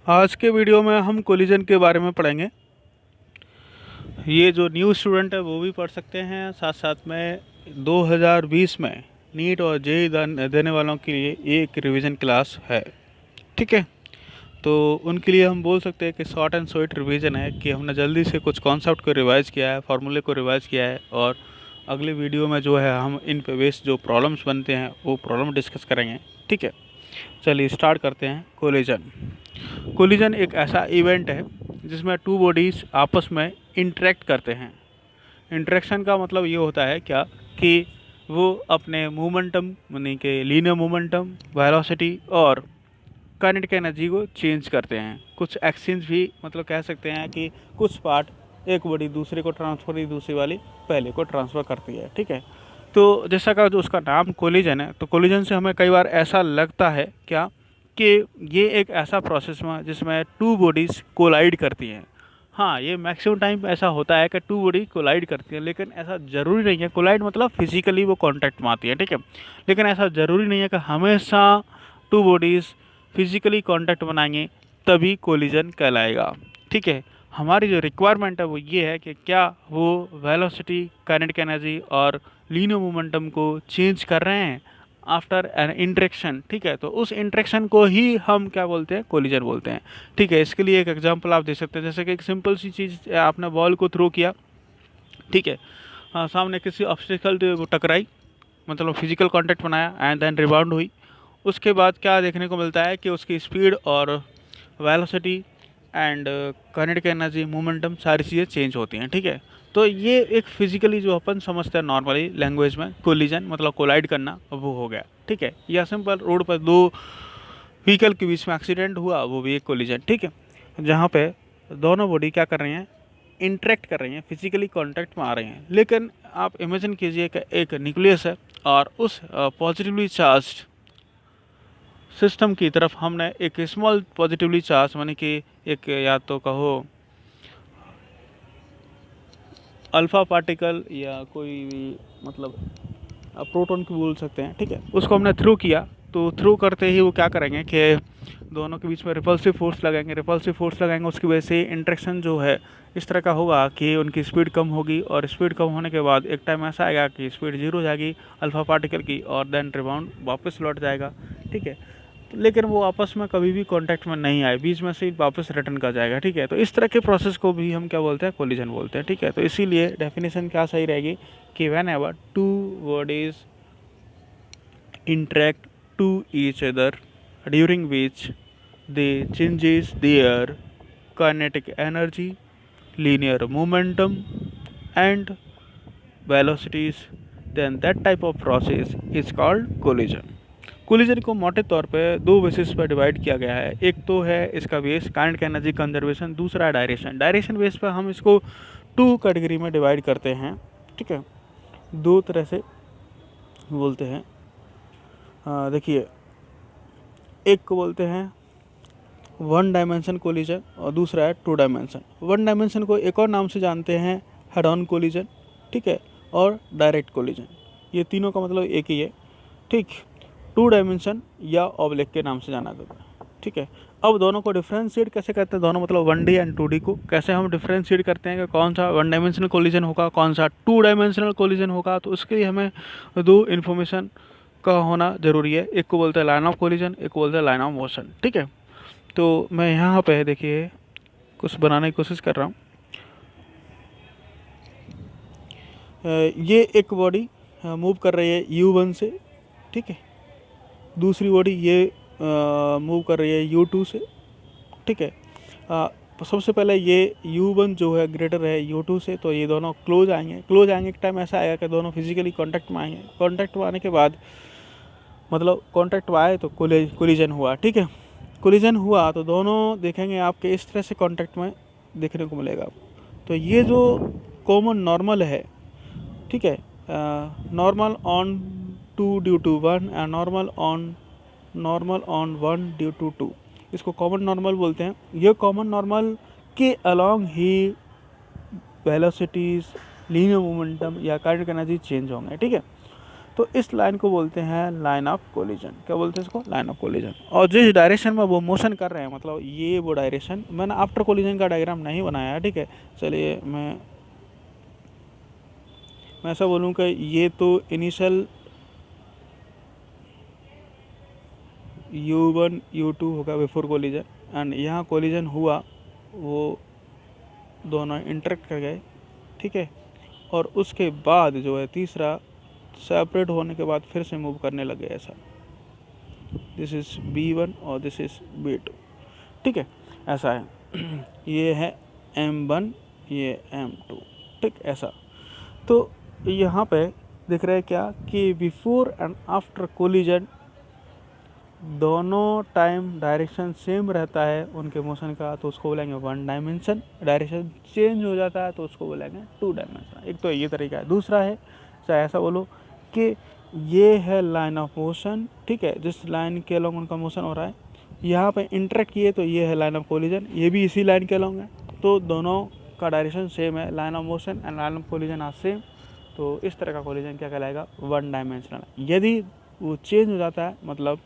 आज के वीडियो में हम कोलिजन के बारे में पढ़ेंगे। ये जो न्यू स्टूडेंट है वो भी पढ़ सकते हैं, साथ साथ में 2020 में नीट और जेईई देने वालों के लिए ये एक रिवीजन क्लास है। ठीक है, तो उनके लिए हम बोल सकते हैं कि शॉर्ट एंड स्वीट रिवीजन है कि हमने जल्दी से कुछ कॉन्सेप्ट को रिवाइज़ किया है, फार्मूले को रिवाइज़ किया है, और अगले वीडियो में जो है हम इन पे बेस्ड जो प्रॉब्लम्स बनते हैं वो प्रॉब्लम डिस्कस करेंगे। ठीक है, चलिए स्टार्ट करते हैं। कोलिजन एक ऐसा इवेंट है जिसमें टू बॉडीज़ आपस में इंटरेक्ट करते हैं। इंटरेक्शन का मतलब ये होता है क्या कि वो अपने मोमेंटम यानी कि लीनियर मोमेंटम, वेलोसिटी और काइनेटिक एनर्जी को चेंज करते हैं। कुछ एक्सचेंज भी मतलब कह सकते हैं कि कुछ पार्ट एक बॉडी दूसरे को ट्रांसफ़र, ही दूसरी वाली पहले को ट्रांसफ़र करती है। ठीक है, तो जैसा का जो उसका नाम कोलिजन है, तो कोलिजन से हमें कई बार ऐसा लगता है क्या कि ये एक ऐसा प्रोसेस में जिसमें टू बॉडीज़ कोलाइड करती हैं। हाँ, ये मैक्सिमम टाइम ऐसा होता है कि टू बॉडी कोलाइड करती है, लेकिन ऐसा ज़रूरी नहीं है। कोलाइड मतलब फिजिकली वो कांटेक्ट में आती है। ठीक है, लेकिन ऐसा ज़रूरी नहीं है कि हमेशा टू बॉडीज़ फिजिकली कांटेक्ट बनाएंगे तभी कोलिजन कहलाएगा। ठीक है, हमारी जो रिक्वायरमेंट है वो ये है कि क्या वो वेलोसिटी, काइनेटिक एनर्जी और लीनियर मोमेंटम को चेंज कर रहे हैं आफ्टर एन इंटरेक्शन। ठीक है, तो उस इंटरेक्शन को ही हम क्या बोलते हैं, कोलिजन बोलते हैं। ठीक है, इसके लिए एक एग्जांपल आप दे सकते हैं, जैसे कि एक सिंपल सी चीज़, आपने बॉल को थ्रो किया। ठीक है, सामने किसी ऑब्स्टिकल वो टकराई, मतलब फिजिकल कांटेक्ट बनाया एंड देन रिबाउंड हुई। उसके बाद क्या देखने को मिलता है कि उसकी स्पीड और velocity and kinetic energy, momentum, सारी चीज़ें चेंज होती हैं। ठीक है, तो ये एक फिजिकली जो अपन समझते हैं नॉर्मली लैंग्वेज में कोलिजन मतलब कोलाइड करना, वो हो गया। ठीक है, या सिंपल रोड पर दो व्हीकल के बीच में एक्सीडेंट हुआ, वो भी एक कोलिजन। ठीक है, जहाँ पे दोनों बॉडी क्या कर रही हैं, इंटरेक्ट कर रही हैं, फिजिकली कांटेक्ट में आ रही हैं। लेकिन आप इमेजिन कीजिए कि एक न्यूक्लियस है और उस पॉजिटिवली चार्ज्ड सिस्टम की तरफ हमने एक स्मॉल पॉजिटिवली चार्ज माने कि एक, या तो कहो अल्फ़ा पार्टिकल या कोई भी, मतलब आप प्रोटॉन की बोल सकते हैं। ठीक है, उसको हमने थ्रू किया, तो थ्रू करते ही वो क्या करेंगे कि दोनों के बीच में रिपल्सिव फोर्स लगाएंगे। रिपल्सिव फोर्स लगाएंगे, उसकी वजह से इंटरेक्शन जो है इस तरह का होगा कि उनकी स्पीड कम होगी, और स्पीड कम होने के बाद एक टाइम ऐसा आएगा कि स्पीड जीरो हो जाएगी अल्फ़ा पार्टिकल की, और देन रिबाउंड वापस लौट जाएगा। ठीक है, लेकिन वो आपस में कभी भी कांटेक्ट में नहीं आए, बीच में से वापस रिटर्न कर जाएगा। ठीक है, तो इस तरह के प्रोसेस को भी हम क्या बोलते हैं, कोलिजन बोलते हैं। ठीक है, तो इसीलिए डेफिनेशन क्या सही रहेगी कि when ever two bodies interact to each other during which they changes their kinetic energy, linear momentum and velocities, then that type of process is called collision. Collision को मोटे तौर पे दो बेसिस पर डिवाइड किया गया है। एक तो है इसका बेस काइनेटिक एनर्जी कंजर्वेशन, दूसरा है डायरेक्शन। डायरेक्शन बेस पर हम इसको टू कैटेगरी में डिवाइड करते हैं। ठीक है, दो तरह से बोलते हैं। देखिए, एक को बोलते हैं वन डायमेंशन कोलिजन और दूसरा है टू डायमेंशन। वन डायमेंशन को एक और नाम से जानते हैं हेड ऑन कोलिजन। ठीक है, और डायरेक्ट कोलिजन, ये तीनों का मतलब एक ही है। ठीक, टू डायमेंशन या ऑब्लिक के नाम से जाना जाता है। ठीक है, अब दोनों को डिफ्रेंशिएट कैसे करते हैं, दोनों मतलब 1D एंड 2D को कैसे हम डिफ्रेंशिएट करते हैं कि कौन सा वन डायमेंशनल कोलिजन होगा, कौन सा टू डायमेंशनल कोलिजन होगा, तो उसके लिए हमें दो इन्फॉर्मेशन का होना ज़रूरी है। एक को बोलते हैं लाइन ऑफ कोलिजन, एक को बोलते हैं लाइन ऑफ मोशन। ठीक है, तो मैं यहाँ पे देखिए कुछ बनाने की कोशिश कर रहा हूँ। ये एक बॉडी मूव कर रही है U1 से। ठीक है, दूसरी बॉडी ये मूव कर रही है U2 से। ठीक है, तो सबसे पहले ये U1 जो है ग्रेटर है U2 से, तो ये दोनों क्लोज आएंगे। क्लोज आएंगे एक टाइम ऐसा आएगा कि दोनों फिजिकली कांटेक्ट में आएंगे। कांटेक्ट में आने के बाद मतलब कांटेक्ट में आए तो कोलिजन हुआ। ठीक है, कोलिजन हुआ तो दोनों देखेंगे आपके इस तरह से कांटेक्ट में देखने को मिलेगा। तो ये जो कॉमन नॉर्मल है, ठीक है, normal on 2 due to 1 and normal on 1 due to 2, इसको कॉमन नॉर्मल बोलते हैं। ये कॉमन नॉर्मल के अलॉन्ग ही वेलोसिटीज़, लीनियर मोमेंटम या काइनेटिक एनर्जी चेंज होंगे। ठीक है, तो इस लाइन को बोलते हैं लाइन ऑफ कोलिजन। क्या बोलते हैं इसको? Line of collision. और जिस डायरेक्शन में वो मोशन कर रहे हैं, मतलब ये वो डायरेक्शन, मैंने आफ्टर कोलिजन का डायग्राम नहीं बनाया है, ठीक है। चलिए मैं ऐसा बोलूँ कि ये तो इनिशियल U1 U2 होगा बिफोर कोलिजन, एंड यहाँ कोलिजन हुआ, वो दोनों इंटरेक्ट कर गए, ठीक है। और उसके बाद जो है तीसरा सेपरेट होने के बाद फिर से मूव करने लगे ऐसा। दिस इज़ B1 और दिस इज़ B2, ठीक है, ऐसा है। ये है M1, ये M2, ठीक, ऐसा। तो यहाँ पे दिख रहा है क्या कि बिफोर एंड आफ्टर कोलिजन दोनों टाइम डायरेक्शन सेम रहता है उनके मोशन का, तो उसको बोलेंगे वन डायमेंशन। डायरेक्शन चेंज हो जाता है तो उसको बोलेंगे टू डायमेंशन। एक तो ये तरीका है। दूसरा है, चाहे ऐसा बोलो कि ये है लाइन ऑफ मोशन, ठीक है, जिस लाइन के अलॉन्ग उनका मोशन हो रहा है, यहाँ पे इंटरेक्ट किए तो ये है लाइन ऑफ कोलिजन, ये भी इसी लाइन के अलॉन्ग है, तो दोनों का डायरेक्शन सेम है। Line of motion and line of collision are same, तो इस तरह का कोलिजन क्या कहलाएगा? One dimensional. यदि वो चेंज हो जाता है, मतलब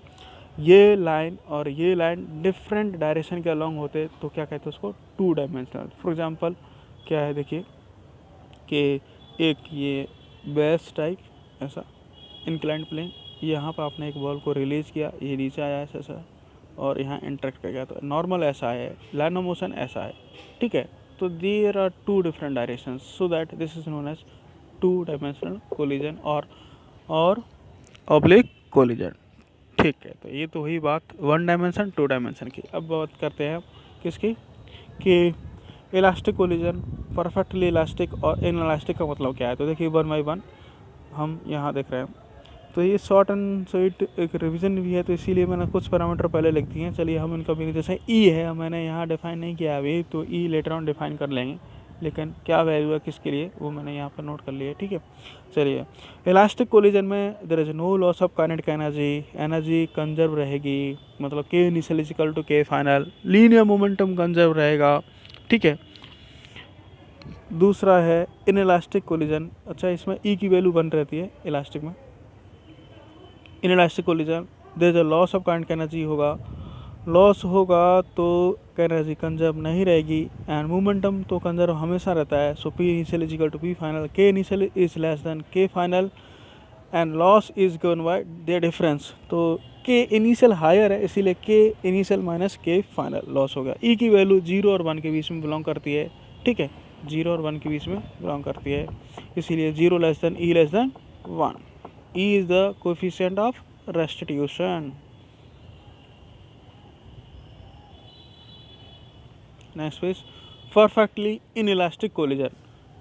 ये लाइन और ये लाइन डिफरेंट डायरेक्शन के अलॉन्ग होते, तो क्या कहते हैं उसको? Two dimensional. फॉर एग्जांपल क्या है, देखिए कि एक ये बेस टाइप ऐसा इंक्लाइंड प्लेन, यहाँ पर आपने एक बॉल को रिलीज किया, ये नीचे आया ऐसा और यहाँ इंटरेक्ट कर गया, तो नॉर्मल ऐसा है, लाइन ऑफ मोशन ऐसा है, ठीक है। तो there are two different directions, so that this is known as two dimensional collision और ऑब्लिक कोलिजन, ठीक है। तो ये तो हुई बात वन डायमेंशन टू डायमेंशन की। अब बात करते हैं किसकी? कि इलास्टिक कोलिजन, परफेक्टली इलास्टिक और इन इलास्टिक का मतलब क्या है? तो देखिए वन बाई वन हम यहाँ देख रहे हैं। तो ये शॉर्ट एंड स्वीट एक रिवीजन भी है, तो इसीलिए मैंने कुछ पैरामीटर पहले लिख दिए हैं। चलिए हम इनका भी, जैसे ई है, मैंने यहाँ डिफाइन नहीं किया अभी, तो ई लेटर ऑन डिफाइन कर लेंगे, लेकिन क्या वैल्यू है किसके लिए वो मैंने यहाँ पर नोट कर लिया, ठीक है। चलिए, इलास्टिक कोलिजन में there is no loss of kinetic energy, energy conserve रहेगी, मतलब K initial is equal to K final, linear momentum conserve रहेगा, ठीक है। दूसरा है इन इलास्टिक कोलिजन, अच्छा इसमें ई की वैल्यू 1 रहती है इलास्टिक में। Inelastic collision there is a loss of kinetic energy होगा, लॉस होगा तो एनर्जी कंजर्व नहीं रहेगी, एंड मोमेंटम तो कंजर्व हमेशा रहता है। So P initial is equal to P final, K initial is less than K final, and loss is given by their difference. तो के इनिशियल हायर है, इसीलिए K initial minus K final loss हो गया। ई की value 0 और 1 के बीच में belong करती है, ठीक है, 0 और 1 के बीच में बिलोंग करती है, इसीलिए 0 less than E less than 1। E is the coefficient of restitution. Next is perfectly inelastic collision,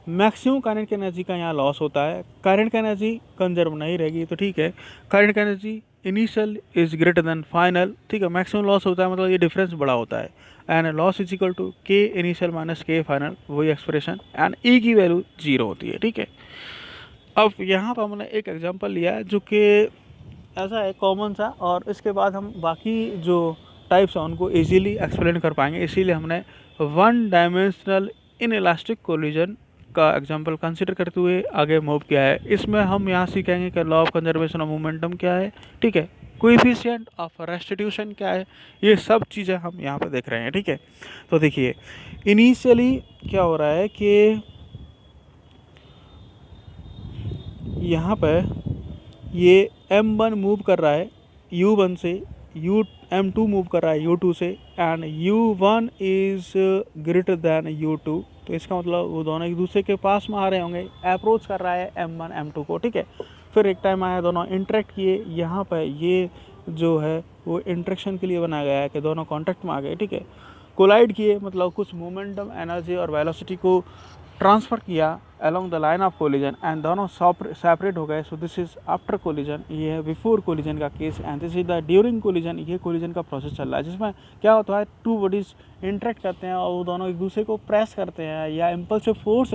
maximum kinetic energy का यहाँ लॉस होता है, काइनेटिक एनर्जी कंजर्व नहीं रहेगी, तो ठीक है, kinetic energy initial is greater than final, ठीक है, मैक्सिमम लॉस होता है, मतलब ये डिफरेंस बड़ा होता है, and loss is equal to K initial minus K final, वही एक्सप्रेशन, एंड ई की वैल्यू 0 होती है, ठीक है। अब यहाँ पर हमने एक एग्जांपल लिया है जो कि ऐसा है कॉमन सा, और इसके बाद हम बाकी जो टाइप्स हैं उनको इजीली एक्सप्लेन कर पाएंगे, इसीलिए हमने one dimensional in elastic collision का एग्जांपल कंसिडर करते हुए आगे मूव किया है। इसमें हम यहाँ सीखेंगे कि law of conservation of momentum क्या है, ठीक है, कोएफिशिएंट ऑफ रेस्टिट्यूशन क्या है, ये सब चीज़ें हम यहाँ पे देख रहे हैं, ठीक है। तो देखिए इनिशियली क्या हो रहा है कि यहाँ पे ये M1 मूव कर रहा है U1 से, M2 मूव कर रहा है U2 से, and U1 is greater than U2, तो इसका मतलब वो दोनों एक दूसरे के पास में आ रहे होंगे, अप्रोच कर रहा है M1 M2 को, ठीक है। फिर एक टाइम आया, दोनों इंटरेक्ट किए, यहाँ पर ये जो है वो इंटरेक्शन के लिए बनाया गया है कि दोनों कॉन्टैक्ट में आ गए, ठीक है। कोलाइड किए, मतलब कुछ मोमेंटम, एनर्जी और वेलोसिटी को ट्रांसफ़र किया along the line of collision, and दोनों सेपरेट हो गए, so this is after collision, ये है बिफोर कोलिजन का case, and this is the during collision, ये कोलिजन का प्रोसेस चल रहा है, जिसमें क्या होता है टू बॉडीज इंटरेक्ट करते हैं और वो दोनों एक दूसरे को प्रेस करते हैं या इम्पल्सिव फोर्स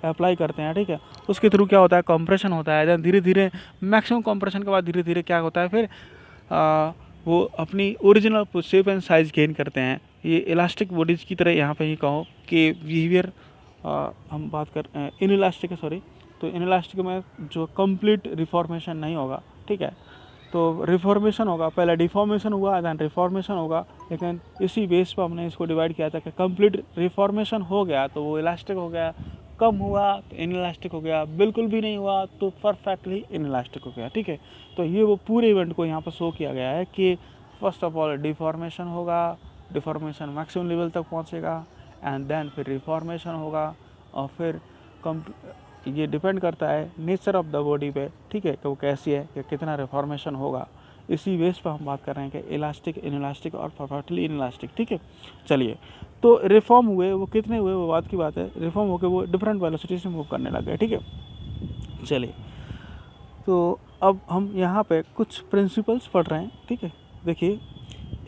अप्लाई करते हैं, ठीक है। उसके थ्रू क्या होता है, कंप्रेशन होता है, देन धीरे धीरे मैक्सिमम कंप्रेशन के बाद धीरे धीरे क्या होता है, फिर वो अपनी original shape and size gain करते हैं। ये इलास्टिक बॉडीज़ की तरह यहाँ पे ही कहो कि बिहेवियर हम बात कर इन इलास्टिक, सॉरी, तो इनइलास्टिक में जो कंप्लीट रिफॉर्मेशन नहीं होगा, ठीक है। तो रिफॉर्मेशन होगा, पहले डिफॉर्मेशन हुआ दैन रिफॉर्मेशन होगा, लेकिन इसी बेस पर हमने इसको डिवाइड किया था कि कंप्लीट रिफॉर्मेशन हो गया तो वो इलास्टिक हो गया, कम हुआ तो इनइलास्टिक हो गया, बिल्कुल भी नहीं हुआ तो परफेक्टली इनइलास्टिक हो गया, ठीक है। तो ये वो पूरे इवेंट को यहाँ पर शो किया गया है कि फर्स्ट ऑफ ऑल डिफॉर्मेशन होगा, डिफॉर्मेशन मैक्सिमम लेवल तक पहुँचेगा एंड देन फिर रिफॉर्मेशन होगा, और फिर ये डिपेंड करता है नेचर ऑफ द बॉडी पे, ठीक है, कि वो कैसी है, कि कितना रिफॉर्मेशन होगा। इसी बेस पर हम बात कर रहे हैं कि इलास्टिक, इनइलास्टिक और परफेक्टली इनइलास्टिक, ठीक है। चलिए, तो रिफॉर्म हुए वो कितने हुए वो बात की बात है, रिफॉर्म होकर वो डिफरेंट वेलोसिटी से मूव करने लग गए, ठीक है। चलिए, तो अब हम यहाँ पे कुछ प्रिंसिपल्स पढ़ रहे हैं, ठीक है। देखिए,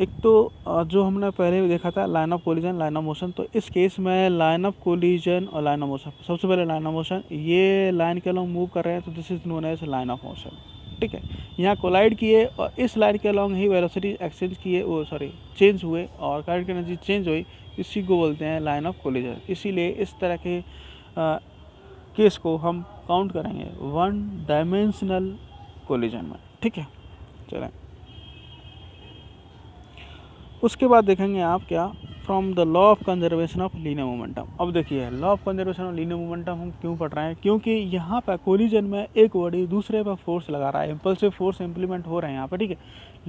एक तो जो हमने पहले देखा था line of collision, line of motion, तो इस केस में लाइन ऑफ कोलिजन और लाइन ऑफ मोशन, सबसे पहले लाइन ऑफ मोशन, ये लाइन के अलॉन्ग मूव कर रहे हैं तो this is known as line of motion, ठीक है। यहाँ कोलाइड किए और इस लाइन के अलॉन्ग ही वेलोसिटी एक्सचेंज किए, वो सॉरी चेंज हुए और काइनेटिक एनर्जी चेंज हुई, इसी को बोलते हैं लाइन ऑफ कोलिजन। इसीलिए इस तरह के केस को हम काउंट करेंगे वन डायमेंशनल कोलिजन में, ठीक है। चलें, उसके बाद देखेंगे आप क्या, from the law of conservation of linear momentum. अब देखिए, law of conservation of linear momentum हम क्यों पढ़ रहे हैं, क्योंकि यहाँ पर कोलिजन में एक बॉडी दूसरे पर फोर्स लगा रहा है, इम्पल्सिव फोर्स इंप्लीमेंट हो रहे हैं यहाँ पर, ठीक है।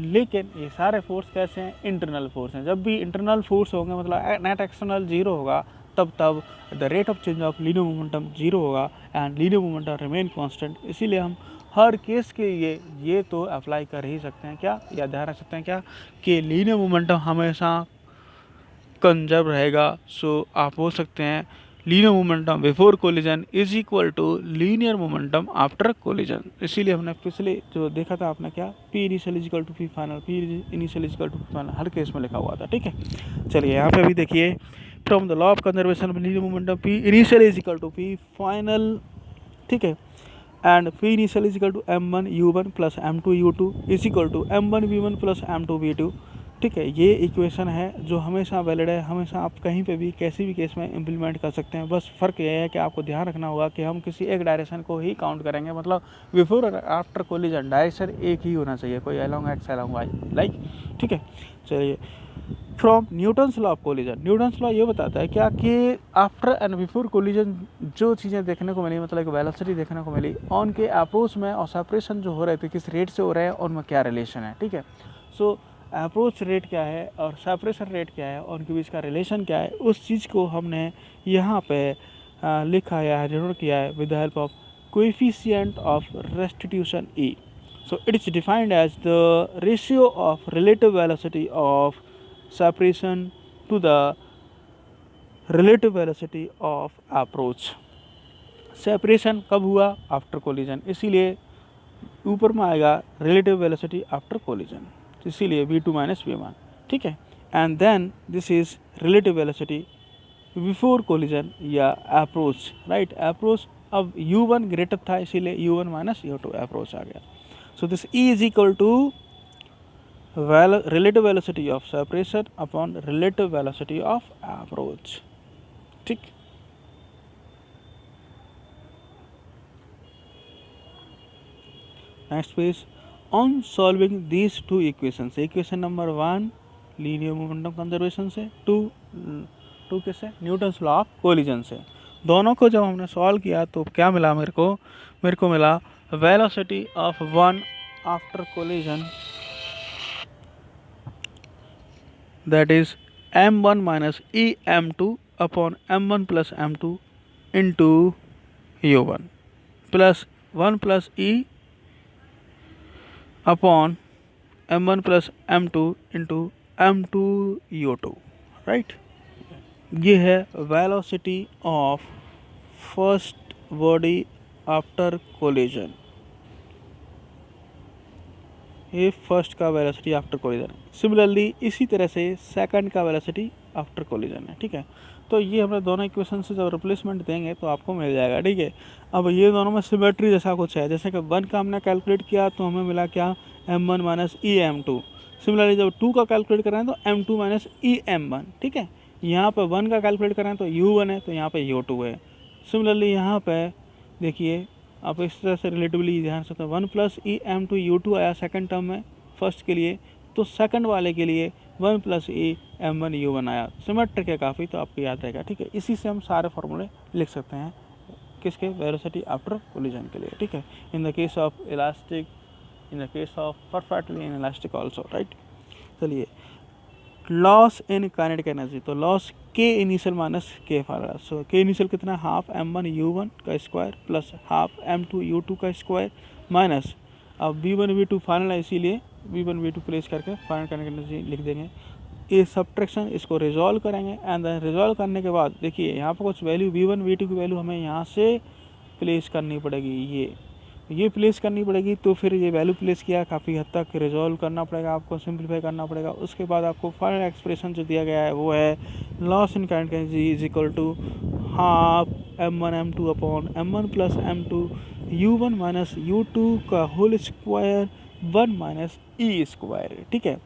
लेकिन ये सारे फोर्स कैसे हैं, इंटरनल फोर्स हैं। जब भी इंटरनल फोर्स होंगे, मतलब नेट एक्सटर्नल जीरो होगा, तब the rate of change of linear momentum zero होगा and linear momentum remain constant. इसीलिए हम हर केस के लिए ये तो अप्लाई कर ही सकते हैं क्या, या ध्यान रख सकते हैं क्या, कि लीनियर मोमेंटम हमेशा कंजर्व रहेगा। सो आप बोल सकते हैं linear momentum before collision is equal to linear momentum after collision. इसीलिए हमने पिछले जो देखा था आपने क्या, p initial is equal to P final, p initial is equal to P final, हर केस में लिखा हुआ था, ठीक है। चलिए, यहाँ पे भी देखिए, from the law of conservation of linear momentum P initial is equal to P final, ठीक है, and p initial is equal to m1 u1 plus m2 u2 is equal to m1 v1 plus m2 v2, ठीक है। ये equation है जो हमेशा valid है, हमेशा आप कहीं पे भी कैसी भी केस में इम्प्लीमेंट कर सकते हैं। बस फ़र्क ये है कि आपको ध्यान रखना होगा कि हम किसी एक डायरेक्शन को ही काउंट करेंगे, मतलब बिफोर और आफ्टर कोलिजन डायरेक्शन एक ही होना चाहिए, कोई along x along why like, ठीक है। चलिए, from Newton's law of collision, Newton's law ये बताता है क्या कि आफ्टर एंड बिफोर कोलिजन जो चीज़ें देखने को मिली, मतलब एक वेलोसिटी देखने को मिली, ऑन के अप्रोच में और सेपरेशन जो हो रहे थे किस रेट से हो रहे हैं, उनमें क्या रिलेशन है, ठीक है। सो अप्रोच रेट क्या है और सेपरेशन रेट क्या है, उनके बीच का रिलेशन क्या है, उस चीज़ को हमने यहाँ पे लिखा है, जनरेट किया है with the help of coefficient of restitution e. So it is defined as the ratio of relative velocity of separation to the relative velocity of approach। Separation कब हुआ, आफ्टर कोलिजन, इसीलिए ऊपर में आएगा रिलेटिव वेलोसिटी आफ्टर कोलिजन, इसीलिए v2 minus v1, ठीक है। And then this is relative velocity before collision या अप्रोच, राइट, अप्रोच। अब u1 ग्रेटर था, इसीलिए u1 माइनस u2 अप्रोच आ गया। So this e is equal to relative velocity of separation upon relative velocity of approach, ठीक। Next page, on solving these two equation, equation number 1 linear momentum conservation से, to किससे, Newton's law of collision से। दोनों को जब हमने solve किया तो क्या मिला मेरे को मिला velocity of one after collision, that is m1 minus em2 upon m1 plus m2 into u1 plus 1 plus e upon m1 plus m2 into m2 u2, right। ये है velocity of first body after collision, ये first का velocity after collision. Similarly इसी तरह से second का velocity after collision है, ठीक है। तो ये हमने दोनों इक्वेशन से जब रिप्लेसमेंट देंगे तो आपको मिल जाएगा, ठीक है। अब ये दोनों में सिमेट्री जैसा कुछ है, जैसे कि 1 का हमने कैलकुलेट किया तो हमें मिला क्या, m1 माइनस ई m2। सिमिलरली जब 2 का कैलकुलेट करें तो m2 माइनस ई m1, ठीक है। यहाँ पर 1 का कैलकुलेट करें तो u1 है, तो यहाँ पर u2 है। सिमिलरली यहाँ पर देखिए आप इस तरह से रिलेटिवली ध्यान से, 1 plus e m two you two आया सेकंड टर्म में फर्स्ट के लिए, तो सेकंड वाले के लिए 1 plus e m one you one आया। सिमेट्रिक है काफ़ी, तो आपको याद रहेगा, ठीक है। इसी से हम सारे फॉर्मूले लिख सकते हैं किसके, वेलोसिटी आफ्टर कोलिजन के लिए, ठीक है। In the case of elastic, in the case of perfectly inelastic also, right. चलिए, लॉस इन काइनेटिक एनर्जी, तो loss K initial minus K final, so K initial कितना, half M one you one का square plus half M two you two का square minus, अब V one we two final है, इसीलिए V one we two place करके final kinetic energy लिख देंगे। ये सब्ट्रैक्शन, इसको रिजॉल्व करेंगे एंड देन रिजॉल्व करने के बाद देखिए यहाँ पर कुछ value v one we two की वैल्यू हमें यहाँ से प्लेस करनी पड़ेगी, ये प्लेस करनी पड़ेगी। तो फिर ये वैल्यू प्लेस किया, काफ़ी हद तक रिजॉल्व करना पड़ेगा आपको, सिंप्लीफाई करना पड़ेगा। उसके बाद आपको फाइनल एक्सप्रेशन जो दिया गया है वो है loss in kinetic energy is equal to half M one m two upon m one plus m two u one minus you two का whole square 1 minus e square, ठीक है।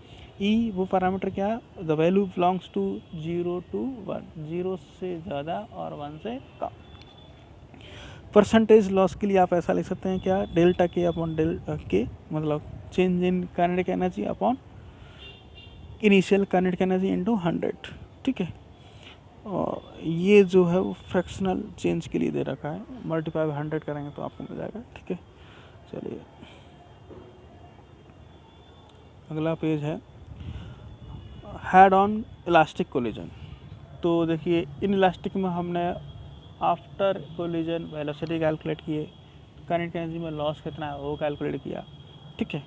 ई वो पैरामीटर क्या है, the value belongs to 0 to 1, 0 से ज़्यादा और 1 से कम। परसेंटेज लॉस के लिए आप ऐसा लिख सकते हैं क्या, डेल्टा के अपॉन डेल्टा के, मतलब change in kinetic energy upon initial kinetic energy into 100, ठीक है। और ये जो है वो फ्रैक्शनल चेंज के लिए दे रखा है, मल्टीप्लाई 100 करेंगे तो आपको मिल जाएगा, ठीक है। चलिए अगला पेज है हेड ऑन इलास्टिक कोलिजन। तो देखिए इन इलास्टिक में हमने आफ्टर कोलिजन वेलोसिटी कैलकुलेट किए, काइनेटिक एनर्जी में लॉस कितना है वो कैलकुलेट किया, ठीक है।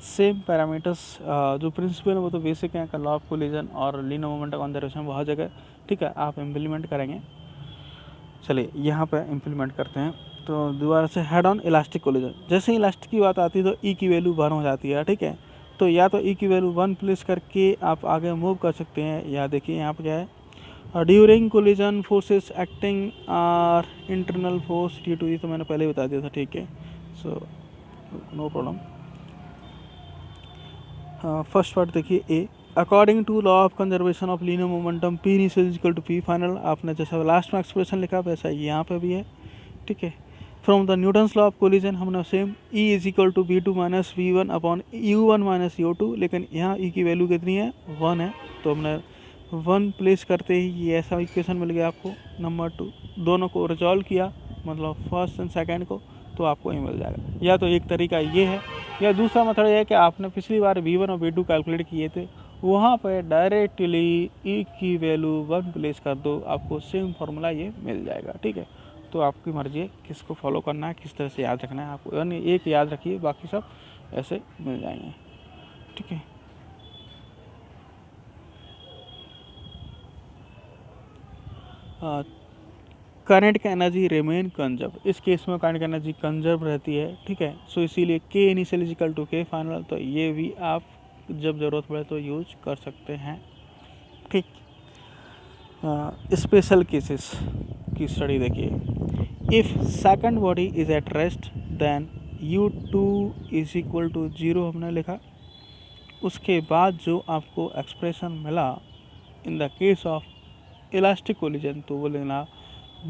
सेम पैरामीटर्स जो प्रिंसिपल है वो तो बेसिक है, लॉ ऑफ कोलिजन और लीनियर मोमेंटम कंजर्वेशन बहुत जगह, ठीक है, आप इम्प्लीमेंट करेंगे। चलिए यहाँ पे इम्प्लीमेंट करते हैं। तो दोबारा से हेड ऑन इलास्टिक कोलिजन, जैसे ही इलास्टिक की बात आती है तो ई की वैल्यू 1 हो जाती है, ठीक है। तो या तो ई की वैल्यू 1 प्लेस करके आप आगे मूव कर सकते हैं, या देखिए यहाँ पे क्या है, during collision forces acting are internal force due to, ये तो मैंने पहले बता दिया था, ठीक है, so no problem. First part देखिए, a according to law of conservation of linear momentum P initial is equal to P final, आपने जैसा लास्ट में एक्सप्रेशन लिखा वैसा यहाँ पे भी है, ठीक है। From the Newton's law of collision हमने same E is equal to V two minus V one upon U one minus you two, लेकिन यहाँ ई की वैल्यू कितनी है, 1 है, तो हमने 1 प्लेस करते ही ये ऐसा इक्वेशन मिल गया आपको। नंबर 2, दोनों को रिजॉल्व किया, मतलब फर्स्ट एंड सेकंड को, तो आपको ये मिल जाएगा। या तो एक तरीका ये है, या दूसरा मेथड ये है कि आपने पिछली बार V1 और V2 कैलकुलेट किए थे, वहाँ पर डायरेक्टली ई की वैल्यू 1 प्लेस कर दो, आपको सेम फार्मूला ये मिल जाएगा, ठीक है। तो आपकी मर्जी है किसको फॉलो करना है, किस तरह से याद रखना है आपको, यानी एक याद रखिए, बाकी सब ऐसे मिल जाएंगे, ठीक है। काइनेटिक एनर्जी रिमेन कंजर्व, इस केस में काइनेटिक एनर्जी कंजर्व रहती है, ठीक है। सो इसीलिए K initial is equal to K final, तो ये भी आप जब ज़रूरत पड़े तो यूज कर सकते हैं, ठीक। स्पेशल केसेस की स्टडी देखिए, if second body is at rest then u2 is equal to 0 हमने लिखा। उसके बाद जो आपको एक्सप्रेशन मिला in the case of elastic collision, तो वो लेना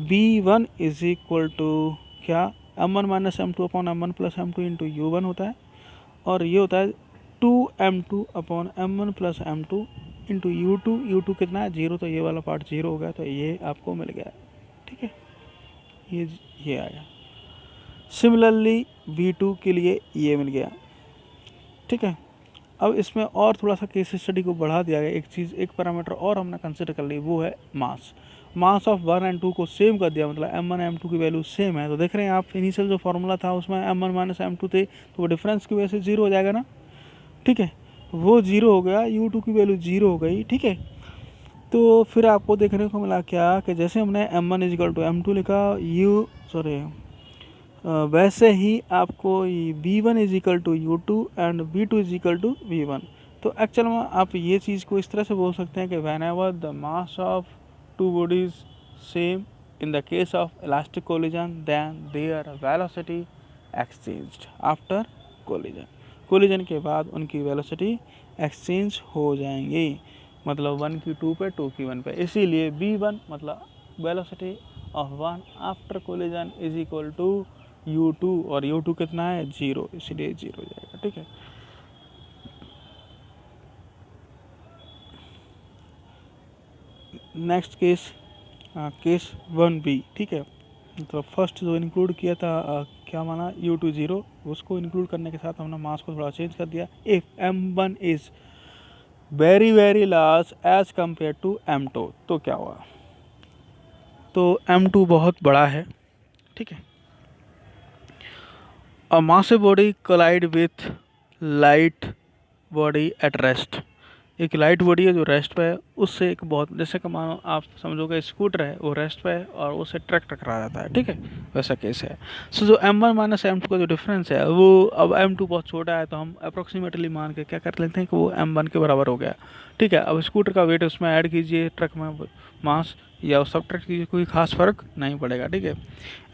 v1 इज इक्वल टू क्या, m1 minus m two upon m one plus m two into u one होता है, और ये होता है 2m2 upon m1 plus m two into you to कितना है 0, तो ये वाला पार्ट 0 हो गया, तो ये आपको मिल गया, ठीक है, ये आया। सिमिलरली v2 के लिए ये मिल गया, ठीक है। अब इसमें और थोड़ा सा केस स्टडी को बढ़ा दिया गया, एक चीज़, एक पैरामीटर और हमने कंसिडर कर ली, वो है मास ऑफ 1 और 2 को सेम कर दिया, मतलब m1 m2 की वैल्यू सेम है। तो देख रहे हैं आप, इनिशियल जो फार्मूला था उसमें m1 माइनस m2 थे, तो वो डिफरेंस की वजह से 0 हो जाएगा ना, ठीक है, वो 0 हो गया, u2 की वैल्यू 0 हो गई, ठीक है। तो फिर आपको देखने को मिला क्या, कि जैसे हमने m1 is equal to m2 लिखा, वैसे ही आपको v1 is equal to u2 and v2 is equal to v1। तो एक्चुअल में आप ये चीज़ को इस तरह से बोल सकते हैं कि whenever the mass of two bodies same in the case of elastic collision then their velocity exchanged after collision के बाद उनकी वेलोसिटी एक्सचेंज हो जाएंगी, मतलब 1 की 2 पे, 2 की 1 पे। इसीलिए v1 मतलब velocity of 1 after collision is equal to u2 और u2 कितना है 0, इसलिए 0 हो जाएगा। ठीक है, नेक्स्ट केस केस 1b। ठीक है, तो फर्स्ट जो इंक्लूड किया था क्या माना u2 0, उसको इंक्लूड करने के साथ हमने मास को थोड़ा चेंज कर दिया। If m1 is very very large as compare to m2, तो क्या हुआ, तो m2 बहुत बड़ा है। ठीक है, a massive body collide with light body at rest, एक लाइट बॉडी है जो रेस्ट पे है, उससे एक बहुत, जैसे कि मानो आप समझोगे स्कूटर है वो रेस्ट पे है और उससे ट्रक टकरा जाता है। ठीक है, वैसा केस है। सो जो m1 माइनस m2 का जो डिफरेंस है वो, अब m2 बहुत छोटा है तो हम अप्रोक्सीमेटली मान के क्या कर लेते हैं कि वो m1 के बराबर हो गया। ठीक है, अब स्कूटर का वेट उसमें ऐड कीजिए, ट्रक में मास या सब ट्रक कीजिए, कोई खास फर्क नहीं पड़ेगा। ठीक है,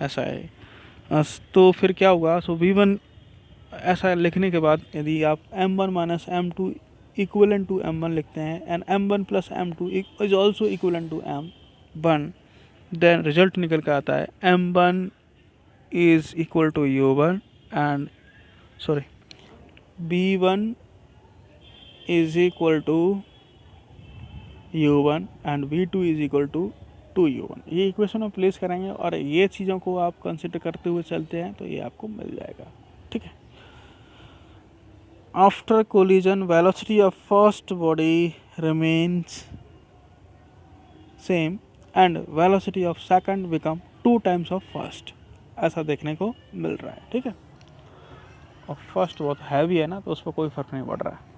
ऐसा है। तो फिर क्या होगा, सो v1 ऐसा लिखने के बाद यदि आप m1 minus m2 equivalent to m1 लिखते हैं and m1 plus m2 is also equivalent to m1, then result निकल के आता है m1 is equal to u1 and sorry b1 is equal to u1 and b2 is equal to 2u1। ये equation में place करेंगे और ये चीज़ों को आप कंसिडर करते हुए चलते हैं तो ये आपको मिल जाएगा। ठीक है, after collision velocity of first body remains same and velocity of second become 2 times of first, ऐसा देखने को मिल रहा है। ठीक है, और फर्स्ट बहुत हैवी है ना तो उस पर कोई फर्क नहीं पड़ रहा है।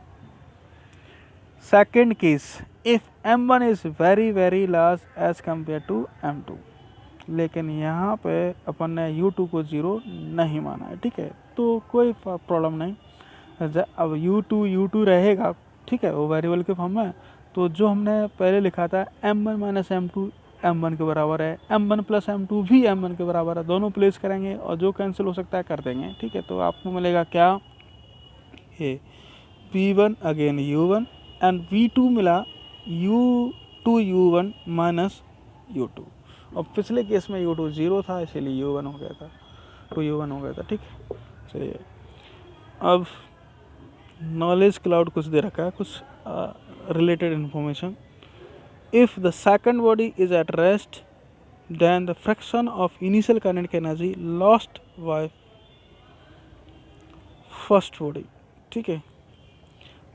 Second case, if m1 is very very large as compare to m2, लेकिन यहाँ पे अपन ने u2 को 0 नहीं माना है। ठीक है, तो कोई प्रॉब्लम नहीं, अब u2 रहेगा। ठीक है, वो वेरिएबल के फॉर्म में, तो जो हमने पहले लिखा था m1 माइनस m2 m1 के बराबर है, m1 प्लस m2 भी m1 के बराबर है, दोनों प्लेस करेंगे और जो कैंसिल हो सकता है कर देंगे। ठीक है, तो आपको मिलेगा क्या, ये v1 again u1 and v2 मिला u2 u1 माइनस u2, और पिछले केस में u2 0 था इसीलिए u1 हो गया था, 2u1 हो गया था। ठीक है, चलिए अब नॉलेज क्लाउड कुछ दे रखा है, कुछ related information. If the second body is at rest then the fraction of initial kinetic energy lost by first body. ठीक है,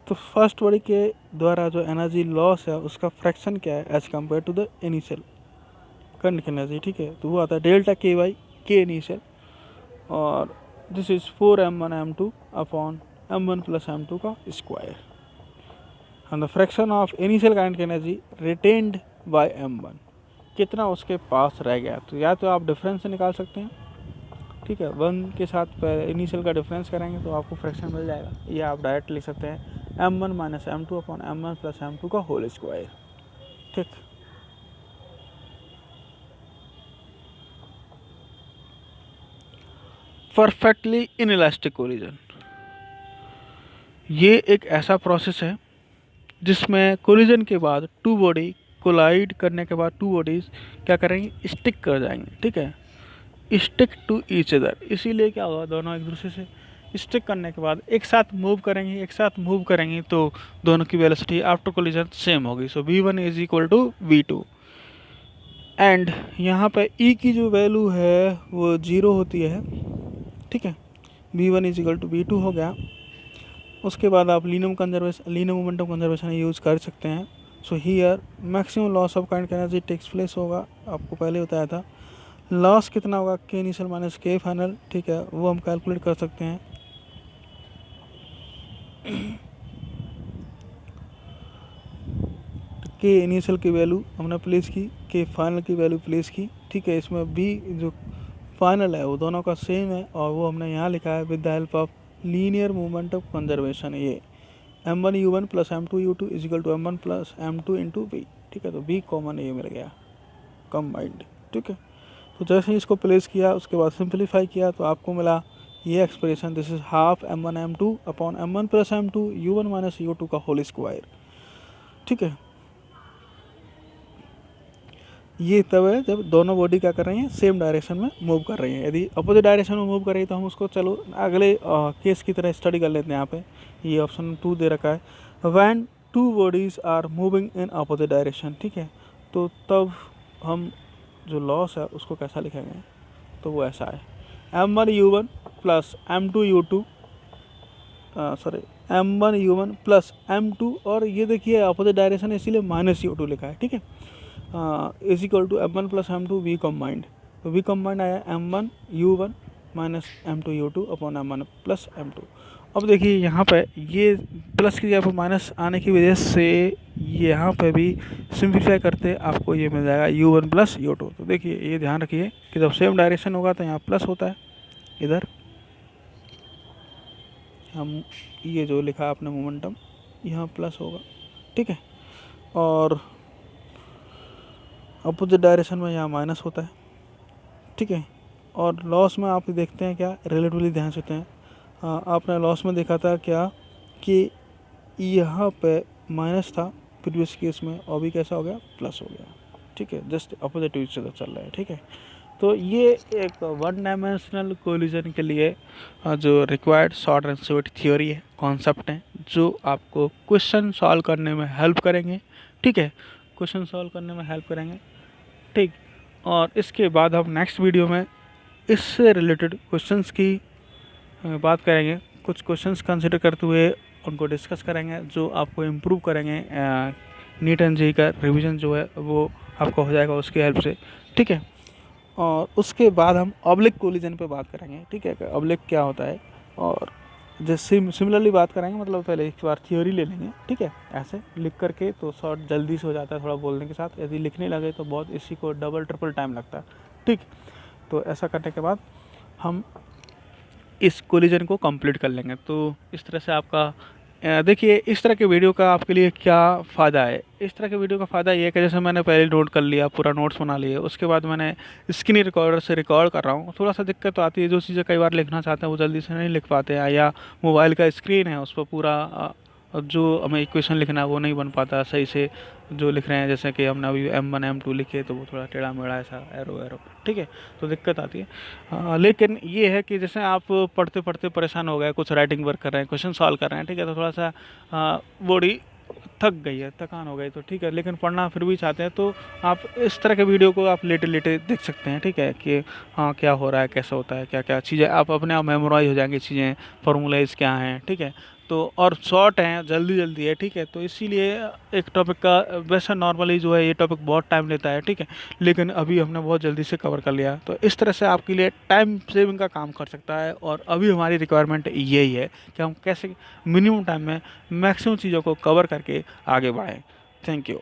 तो फर्स्ट बॉडी के द्वारा जो एनर्जी लॉस है उसका फ्रैक्शन क्या है as compare to the initial kinetic energy. ठीक है, तो वो आता है डेल्टा के बाई के इनिशियल, और this is 4m1 m2 upon m1 plus m2 का square, and the fraction of initial kinetic energy retained bye m1, कितना उसके पास रह गया। तो या तो आप डिफरेंस से निकाल सकते हैं। ठीक है, 1 के साथ इनिशियल का डिफरेंस करेंगे तो आपको फ्रैक्शन मिल जाएगा, या आप डायरेक्ट लिख सकते हैं m1 minus m2 upon m1 plus m2 का होल स्क्वायर। ठीक, परफेक्टली इनइलास्टिक कोलिजन, ये एक ऐसा प्रोसेस है जिसमें कोलिजन के बाद टू बॉडी कोलाइड करने के बाद टू बॉडीज क्या करेंगे, स्टिक कर जाएंगे। ठीक है, स्टिक टू ईच अदर, इसीलिए क्या होगा, दोनों एक दूसरे से स्टिक करने के बाद एक साथ मूव करेंगे तो दोनों की वेलोसिटी आफ्टर कोलिजन सेम होगी। So v1 is equal to v2 and यहाँ पे e की जो वैल्यू है वो 0 होती है। ठीक है, v1 is equal to v2 हो गया। उसके बाद आप लीनियर मोमेंटम कंजर्वेशन यूज़ कर सकते हैं। So here maximum loss of kinetic energy takes place होगा, आपको पहले बताया था। लॉस कितना होगा, के इनिशियल माइनस के फाइनल। ठीक है, वो हम कैलकुलेट कर सकते हैं। के इनिशियल की वैल्यू हमने प्लेस की, के फाइनल की वैल्यू प्लेस की। ठीक है, इसमें बी जो फाइनल है वो दोनों का सेम है और वो हमने यहाँ लिखा है with the help of linear momentum conservation. ये m1 u1 plus m2 u2 is equal to m1 plus m2 into b. ठीक है, तो बी कॉमन ये मिल गया कंबाइंड। ठीक है, तो जैसे ही इसको प्लेस किया उसके बाद सिंप्लीफाई किया तो आपको मिला ये expression, this is half m1 m2 upon m1 plus m2 u1 minus u2 का होल स्क्वायर। ठीक है, ये तब है जब दोनों बॉडी क्या कर रही हैं, सेम डायरेक्शन में मूव कर रही हैं। यदि अपोजिट डायरेक्शन में मूव कर रही है तो हम उसको चलो अगले केस की तरह स्टडी कर लेते हैं। यहाँ पे ये ऑप्शन 2 दे रखा है, when two bodies are moving in opposite direction. ठीक है, तो तब हम जो लॉस है उसको कैसा लिखेंगे, तो वो ऐसा है m1u1 plus m2u2 sorry m1u1 plus m2, और ये देखिए अपोजिट डायरेक्शन है इसीलिए -u2 लिखा है। ठीक है, is equal to m1 plus m2 v combined, तो वी कम्बाइंड आया m1u1 minus m2u2 upon m1 plus m2। अब देखिए यहाँ पे ये प्लस की जगह पर माइनस आने की वजह से यहाँ पे भी सिंप्लीफाई करते आपको ये मिल जाएगा u1 प्लस u2। तो देखिए ये ध्यान रखिए कि जब सेम डायरेक्शन होगा तो यहाँ प्लस होता है, इधर हम ये जो लिखा है आपने मोमेंटम यहाँ प्लस होगा। ठीक है, और अपोजिट डायरेक्शन में यहाँ माइनस होता है। ठीक है, और लॉस में आप देखते हैं क्या, रिलेटिवली ध्यान से हैं, आपने लॉस में देखा था क्या कि यहाँ पे माइनस था प्रीवियस केस में, और भी कैसा हो गया, प्लस हो गया। ठीक है, जस्ट अपोजिट से चल रहा है। ठीक है, तो ये एक वन डायमेंशनल कोलिजन के लिए जो required short and sweet theory है, कॉन्सेप्ट है, जो आपको क्वेश्चन सॉल्व करने में हेल्प करेंगे। ठीक है, क्वेश्चन सॉल्व करने में हेल्प करेंगे। ठीक, और इसके बाद हम नेक्स्ट वीडियो में इससे रिलेटेड क्वेश्चंस की बात करेंगे, कुछ क्वेश्चंस कंसिडर करते हुए उनको डिस्कस करेंगे जो आपको इम्प्रूव करेंगे। नीट एंड जेईई का रिवीजन जो है वो आपको हो जाएगा उसकी हेल्प से। ठीक है, और उसके बाद हम ऑब्लिक कोलिजन पे बात करेंगे। ठीक है, ऑब्लिक क्या होता है, और जैसे सिमिलरली बात करेंगे, मतलब पहले एक बार थ्योरी ले लेंगे। ठीक है, ऐसे लिख करके तो शॉर्ट जल्दी से हो जाता है थोड़ा बोलने के साथ, यदि लिखने लगे तो बहुत इसी को डबल ट्रिपल टाइम लगता है। ठीक, तो ऐसा करने के बाद हम इस कोलिजन को कंप्लीट कर लेंगे। तो इस तरह से आपका देखिए इस तरह के वीडियो का आपके लिए क्या फ़ायदा है। इस तरह के वीडियो का फ़ायदा ये है कि जैसे मैंने पहले नोट कर लिया, पूरा नोट्स बना लिए, उसके बाद मैंने स्क्रीन रिकॉर्डर से रिकॉर्ड कर रहा हूँ। थोड़ा सा दिक्कत तो आती है, जो चीज़ें कई बार लिखना चाहते हैं वो जल्दी से नहीं लिख पाते हैं, या मोबाइल का स्क्रीन है उस पर पूरा जो हमें इक्वेशन लिखना है वो नहीं बन पाता सही से, जो लिख रहे हैं जैसे कि हमने अभी m1 m2 लिखे तो वो थोड़ा टेढ़ा मेढ़ा ऐसा एरो एरो। ठीक है, तो दिक्कत आती है। लेकिन ये है कि जैसे आप पढ़ते पढ़ते परेशान हो गए, कुछ राइटिंग वर्क कर रहे हैं, क्वेश्चन सॉल्व कर रहे हैं, ठीक है, तो थोड़ा सा बॉडी थक गई है, थकान हो गई, तो ठीक है, लेकिन पढ़ना फिर भी चाहते हैं तो आप इस तरह के वीडियो को आप लेटे लेटे देख सकते हैं। ठीक है, कि हाँ क्या हो रहा है, कैसा होता है, क्या क्या चीज़ें आप अपने आप मेमोराइज हो जाएंगी, चीज़ें फार्मूलाइज क्या हैं। ठीक है, तो और शॉर्ट हैं, जल्दी जल्दी है। ठीक है, तो इसीलिए एक टॉपिक का वैसा नॉर्मली जो है ये टॉपिक बहुत टाइम लेता है। ठीक है, लेकिन अभी हमने बहुत जल्दी से कवर कर लिया, तो इस तरह से आपके लिए टाइम सेविंग का काम कर सकता है। और अभी हमारी रिक्वायरमेंट यही है कि हम कैसे मिनिमम टाइम में मैक्सिमम चीज़ों को कवर करके आगे बढ़ें। Thank you.